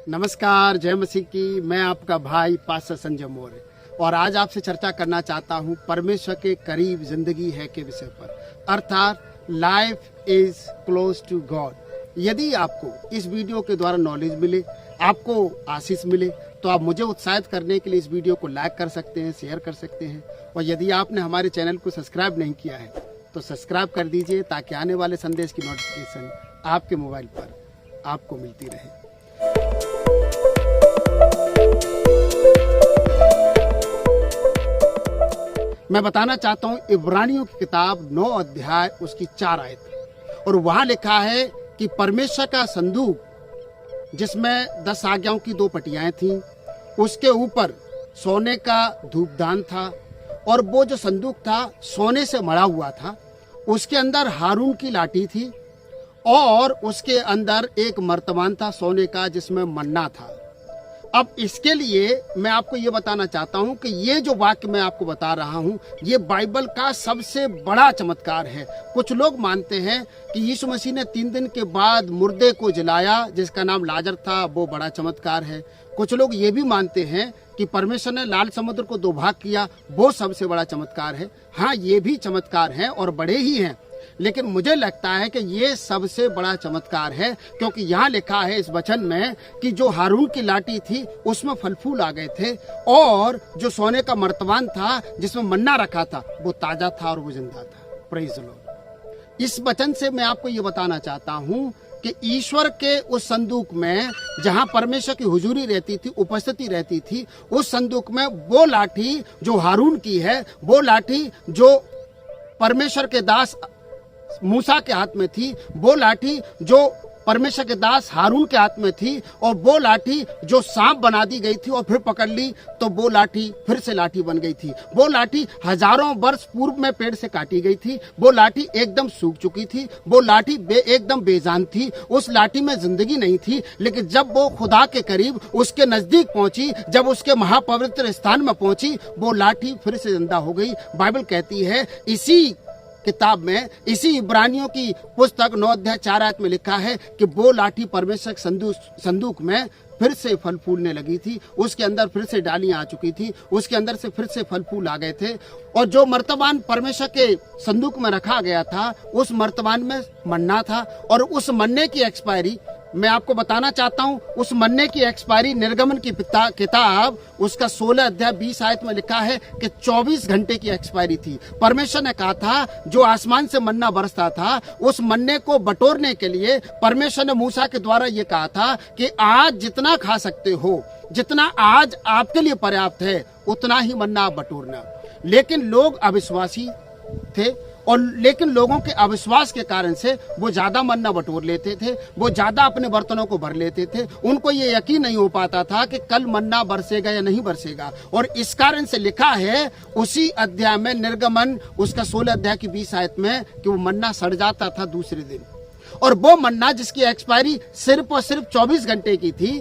नमस्कार, जय मसीह की। मैं आपका भाई पास्टर संजय मौर्य और आज आपसे चर्चा करना चाहता हूं परमेश्वर के करीब जिंदगी है के विषय पर, अर्थात life is close to God. यदि आपको इस वीडियो के द्वारा नॉलेज मिले, आपको आशीष मिले, तो आप मुझे उत्साहित करने के लिए इस वीडियो को लाइक कर सकते हैं, शेयर कर सकते हैं। और यदि आपने हमारे चैनल को सब्सक्राइब नहीं किया है तो सब्सक्राइब कर दीजिए, ताकि आने वाले संदेश की नोटिफिकेशन आपके मोबाइल पर आपको मिलती रहे। मैं बताना चाहता हूं इब्रानियों की किताब 9 अध्याय उसकी 4 आयत, और वहां लिखा है कि परमेश्वर का संदूक जिसमें 10 आज्ञाओं की 2 पटियाएं थीं, उसके ऊपर सोने का धूपदान था, और वो जो संदूक था सोने से मढ़ा हुआ था। उसके अंदर हारून की लाठी थी, और उसके अंदर एक मर्तबान था सोने का जिसमें मन्ना था। अब इसके लिए मैं आपको ये बताना चाहता हूं कि ये जो वाक्य मैं आपको बता रहा हूं, ये बाइबल का सबसे बड़ा चमत्कार है। कुछ लोग मानते हैं कि यीशु मसीह ने 3 दिन के बाद मुर्दे को जलाया, जिसका नाम लाजर था, वो बड़ा चमत्कार है। कुछ लोग ये भी मानते हैं कि परमेश्वर ने लाल समुद्र को 2 भाग किया, वो सबसे बड़ा चमत्कार है। हाँ, ये भी चमत्कार हैं और बड़े ही हैं, लेकिन मुझे लगता है कि ये सबसे बड़ा चमत्कार है, क्योंकि यहाँ लिखा है इस वचन में कि जो हारून की लाठी थी उसमें फल फूल आ गए थे, और जो सोने का मर्तबान था जिसमें मन्ना रखा था वो ताजा था और वो जिंदा था। Praise the Lord. इस वचन से मैं आपको ये बताना चाहता हूँ कि ईश्वर के उस संदूक में जहाँ परमेश्वर की हुजूरी रहती थी, उपस्थिति रहती थी, उस संदूक में वो लाठी जो हारून की है, वो लाठी जो परमेश्वर के दास मूसा के हाथ में थी, वो लाठी जो परमेश्वर के दास हारून के हाथ में थी, और वो लाठी जो सांप बना दी गई थी और फिर पकड़ ली तो वो लाठी फिर से लाठी बन गई थी। वो लाठी हजारों वर्ष पूर्व में पेड़ से काटी गई थी। वो लाठी एकदम सूख चुकी थी। वो लाठी एकदम बेजान थी। उस लाठी में जिंदगी नहीं थी, लेकिन जब वो खुदा के करीब, उसके नजदीक पहुंची, जब उसके महापवित्र स्थान में पहुंची, वो लाठी फिर से जिंदा हो गई। बाइबल कहती है इसी किताब में, इसी इब्रानियों की पुस्तक 9 अध्याय 4 आयत में लिखा है कि वो लाठी परमेश्वर के संदूक में फिर से फल फूलने लगी थी। उसके अंदर फिर से डालियां आ चुकी थी, उसके अंदर से फिर से फल फूल आ गए थे। और जो मर्तबान परमेश्वर के संदूक में रखा गया था, उस मर्तबान में मन्ना था, और उस मन्ने की एक्सपायरी मैं आपको बताना चाहता हूं। उस मन्ने की एक्सपायरी निर्गमन की किताब उसका 16 अध्याय 20 आयत में लिखा है कि 24 घंटे की एक्सपायरी थी। परमेश्वर ने कहा था, जो आसमान से मन्ना बरसता था, उस मन्ने को बटोरने के लिए परमेश्वर ने मूसा के द्वारा ये कहा था कि आज जितना खा सकते हो, जितना आज आपके लिए पर्याप्त है, उतना ही मन्ना आप बटोरना। लेकिन लोग अविश्वासी थे, और लेकिन लोगों के अविश्वास के कारण से वो ज्यादा मन्ना बटोर लेते थे, वो ज्यादा अपने बर्तनों को भर लेते थे। उनको ये यकीन नहीं हो पाता था कि कल मन्ना बरसेगा या नहीं बरसेगा। और इस कारण से लिखा है उसी अध्याय में, निर्गमन उसका 16 अध्याय की 20 आयत में, कि वो मन्ना सड़ जाता था दूसरे दिन। और वो मन्ना जिसकी एक्सपायरी सिर्फ और सिर्फ 24 घंटे की थी,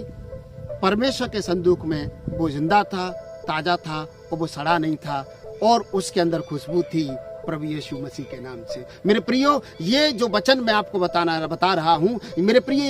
परमेश्वर के संदूक में वो जिंदा था, ताजा था, और वो सड़ा नहीं था, और उसके अंदर खुशबू थी प्रभु यीशु मसीह के नाम से। मेरे प्रियो, ये जो वचन मैं आपको बता रहा हूँ, मेरे प्रिय,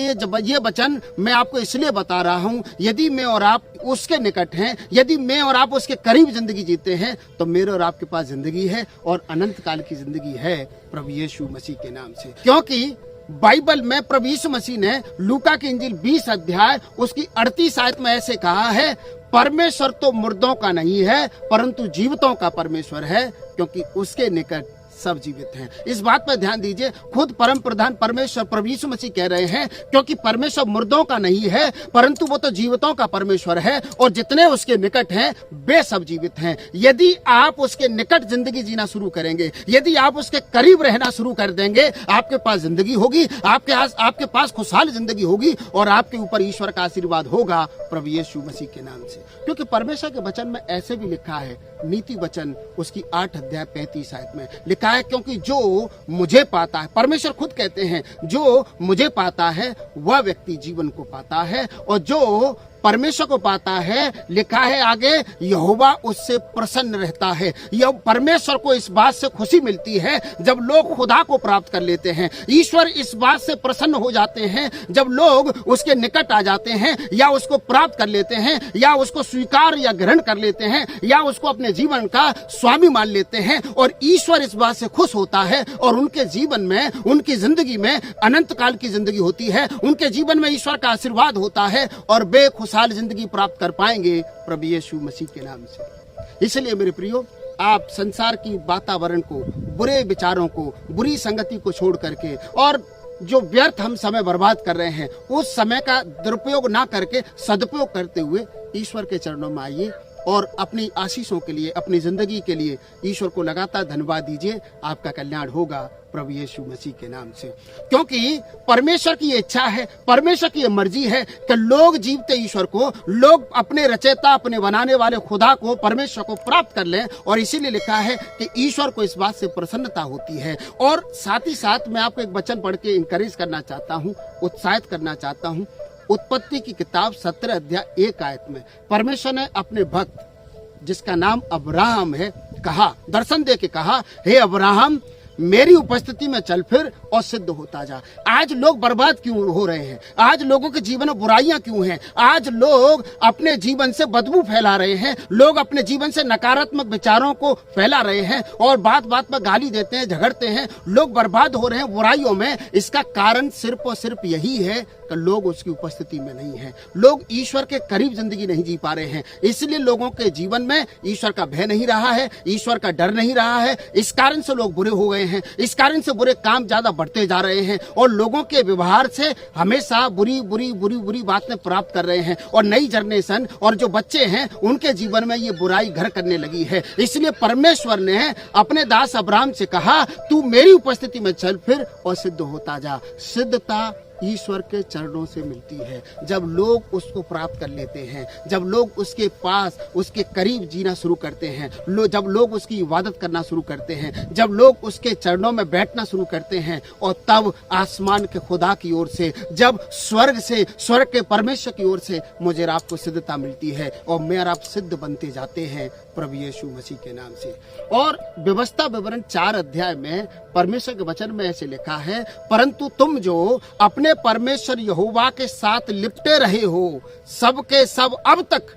ये वचन मैं आपको इसलिए बता रहा हूँ, यदि मैं और आप उसके निकट हैं, यदि मैं और आप उसके करीब जिंदगी जीते हैं, तो मेरे और आपके पास जिंदगी है, और अनंत काल की जिंदगी है प्रभु यीशु मसीह के नाम से। क्योंकि बाइबल में प्रभु यीशु मसीह ने लूका की इंजील 20 अध्याय उसकी 38 आयत में ऐसे कहा है, परमेश्वर तो मुर्दों का नहीं है परंतु जीवितों का परमेश्वर है, क्योंकि उसके निकट सब जीवित हैं। इस बात पर ध्यान दीजिए, खुद परम प्रधान परमेश्वर प्रभु यीशु मसीह कह रहे हैं, क्योंकि परमेश्वर मुर्दों का नहीं है परंतु वो तो जीवितों का परमेश्वर है, और जितने उसके निकट हैं वे सब जीवित हैं। यदि आप उसके निकट जिंदगी जीना शुरू करेंगे, यदि आप उसके करीब रहना शुरू कर देंगे, आपके पास जिंदगी होगी, आपके पास खुशहाल जिंदगी होगी, और आपके ऊपर ईश्वर का आशीर्वाद होगा प्रभु यीशु मसीह के नाम से। क्योंकि परमेश्वर के वचन में ऐसे भी लिखा है, नीति वचन उसकी 8 अध्याय 35 आयत में लिखा है, क्योंकि जो मुझे पाता है, परमेश्वर खुद कहते हैं, जो मुझे पाता है वह व्यक्ति जीवन को पाता है, और जो परमेश्वर को पाता है, लिखा है आगे, यहोवा उससे प्रसन्न रहता है। यह परमेश्वर को इस बात से खुशी मिलती है जब लोग खुदा को प्राप्त कर लेते हैं। ईश्वर इस बात से प्रसन्न हो जाते हैं जब लोग उसके निकट आ जाते हैं, या उसको प्राप्त कर लेते हैं, या उसको स्वीकार या ग्रहण कर लेते हैं, या उसको अपने जीवन का स्वामी मान लेते हैं। और ईश्वर इस बात से खुश होता है और उनके जीवन में, उनकी जिंदगी में अनंत काल की जिंदगी होती है। उनके जीवन में ईश्वर का आशीर्वाद होता है और बेखुशहाल जिंदगी प्राप्त कर पाएंगे प्रभु यीशु मसीह के नाम से। इसलिए मेरे प्रियो, आप संसार की वातावरण को, बुरे विचारों को, बुरी संगति को छोड़ करके और जो व्यर्थ हम समय बर्बाद कर रहे हैं, उस समय का दुरुपयोग ना करके सदुपयोग करते हुए ईश्वर के चरणों में आइए और अपनी आशीषों के लिए, अपनी जिंदगी के लिए ईश्वर को लगातार धन्यवाद दीजिए। आपका कल्याण होगा प्रभु यीशु मसीह के नाम से, क्योंकि परमेश्वर की इच्छा है, परमेश्वर की मर्जी है कि लोग जीवते ईश्वर को, लोग अपने रचयिता, अपने बनाने वाले खुदा को, परमेश्वर को प्राप्त कर लें। और इसीलिए लिखा है कि ईश्वर को इस बात से प्रसन्नता होती है। और साथ ही साथ मैं आपको एक वचन पढ़ के इंकरेज करना चाहता हूँ, उत्साहित करना चाहता हूँ। उत्पत्ति की किताब 17 अध्याय 1 आयत में परमेश्वर ने अपने भक्त जिसका नाम अब्राहम है कहा, दर्शन दे के कहा, हे अब्राहम, मेरी उपस्थिति में चल फिर और सिद्ध होता जा। आज लोग बर्बाद क्यों हो रहे हैं? आज लोगों के जीवन में बुराइयां क्यों हैं? आज लोग अपने जीवन से बदबू फैला रहे हैं, लोग अपने जीवन से नकारात्मक विचारों को फैला रहे हैं और बात बात पर गाली देते हैं, झगड़ते हैं, लोग बर्बाद हो रहे हैं बुराइयों में। इसका कारण सिर्फ और सिर्फ यही है कि लोग उसकी उपस्थिति में नहीं है, लोग ईश्वर के करीब जिंदगी नहीं जी पा रहे हैं। इसलिए लोगों के जीवन में ईश्वर का भय नहीं रहा है, ईश्वर का डर नहीं रहा है। इस कारण से लोग बुरे हो गए हैं, इस कारण से बुरे काम ज्यादा बढ़ते जा रहे हैं और लोगों के व्यवहार से हमेशा बुरी बुरी बुरी बुरी बातें प्राप्त कर रहे हैं। और नई जनरेशन और जो बच्चे हैं उनके जीवन में ये बुराई घर करने लगी है। इसलिए परमेश्वर ने अपने दास अब्राहम से कहा, तू मेरी उपस्थिति में चल फिर और सिद्ध होता जा। सिद्धता ईश्वर के चरणों से मिलती है जब लोग उसको प्राप्त कर लेते हैं, जब लोग उसके पास, उसके करीब जीना शुरू करते हैं, जब लोग उसकी इबादत करना शुरू करते हैं, जब लोग उसके चरणों में बैठना शुरू करते हैं। और तब आसमान के खुदा की ओर से, जब स्वर्ग से, स्वर्ग के परमेश्वर की ओर से मुझे और आपको सिद्धता मिलती है और मैं और आप सिद्ध बनते जाते हैं प्रभु यीशु मसीह के नाम से। और व्यवस्था विवरण 4 अध्याय में परमेश्वर के वचन में ऐसे लिखा है, परंतु तुम जो अपने परमेश्वर यहोवा के साथ लिपटे रहे हो, सब के सब अब तक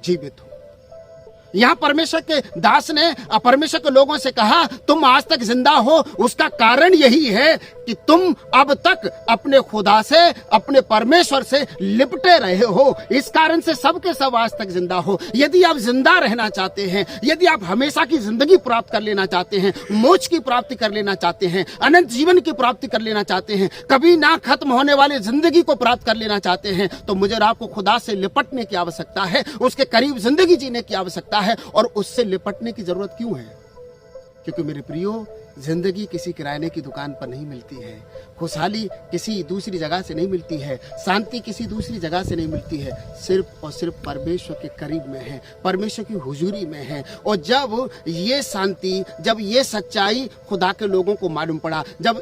जीवित हो। यहाँ परमेश्वर के दास ने परमेश्वर के लोगों से कहा, तुम आज तक जिंदा हो, उसका कारण यही है कि तुम अब तक अपने खुदा से, अपने परमेश्वर से लिपटे रहे हो। इस कारण से सबके सब आज तक जिंदा हो। यदि आप जिंदा रहना चाहते हैं, यदि आप हमेशा की जिंदगी प्राप्त कर लेना चाहते हैं, मोक्ष की प्राप्ति कर लेना चाहते हैं, अनंत जीवन की प्राप्ति कर लेना चाहते हैं, कभी ना खत्म होने वाली जिंदगी को प्राप्त कर लेना चाहते हैं, तो मुझे और आपको खुदा से लिपटने की आवश्यकता है, उसके करीब जिंदगी जीने की आवश्यकता है। और उससे लिपटने की जरूरत क्यों है? क्योंकि मेरे प्रियो, जिंदगी किसी किराने की दुकान पर नहीं मिलती है, खुशहाली किसी दूसरी जगह से नहीं मिलती है, शांति किसी दूसरी जगह से नहीं मिलती है, सिर्फ और सिर्फ परमेश्वर के करीब में है, परमेश्वर की हुजूरी में है। और जब ये शांति, जब ये सच्चाई खुदा के लोगों को मालूम पड़ा, जब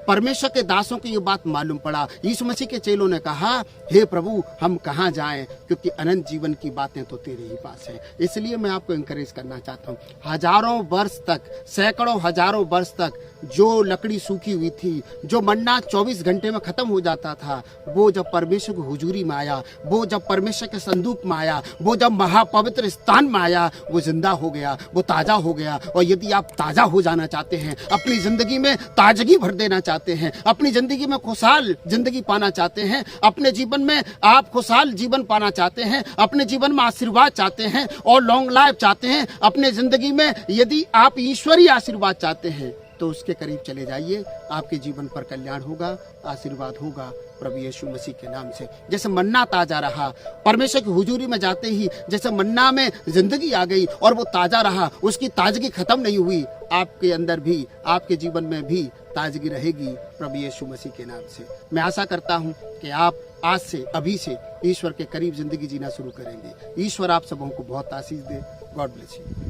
परमेश्वर के दासों को ये बात मालूम पड़ा, यीशु मसीह के चेलों ने कहा, हे प्रभु, हम कहाँ जाएं, क्योंकि अनंत जीवन की बातें तो तेरे ही पास है। इसलिए मैं आपको इंकरेज करना चाहता हूँ, हजारों वर्ष तक, सैकड़ों हजारों वर्ष तक जो लकड़ी सूखी हुई थी, जो मन्ना 24 घंटे में खत्म हो जाता था, वो जब परमेश्वर की हुजूरी में आया, वो जब परमेश्वर के संदूक में आया, वो जब महापवित्र स्थान में आया, वो जिंदा हो गया, वो ताजा हो गया। और यदि आप ताजा हो जाना चाहते हैं, अपनी जिंदगी में ताजगी भर देना चाहते हैं, अपनी जिंदगी में खुशहाल जिंदगी पाना चाहते हैं, अपने जीवन में आप खुशहाल जीवन पाना चाहते हैं, अपने जीवन में आशीर्वाद चाहते हैं और लॉन्ग लाइफ चाहते हैं, अपने जिंदगी में यदि आप ईश्वरीय आशीर्वाद चाहते हैं, तो उसके करीब चले जाइए। आपके जीवन पर कल्याण होगा, आशीर्वाद होगा प्रभु यीशु मसीह के नाम से। जैसे मन्ना ताजा रहा, परमेश्वर की हुजूरी में जाते ही जैसे मन्ना में जिंदगी आ गई और वो ताजा रहा, उसकी ताजगी खत्म नहीं हुई, आपके अंदर भी, आपके जीवन में भी ताजगी रहेगी प्रभु यीशु मसीह के नाम से। मैं आशा करता हूँ कि आप आज से, अभी से ईश्वर के करीब जिंदगी जीना शुरू करेंगे। ईश्वर आप सबों को बहुत आशीष दे। God bless you.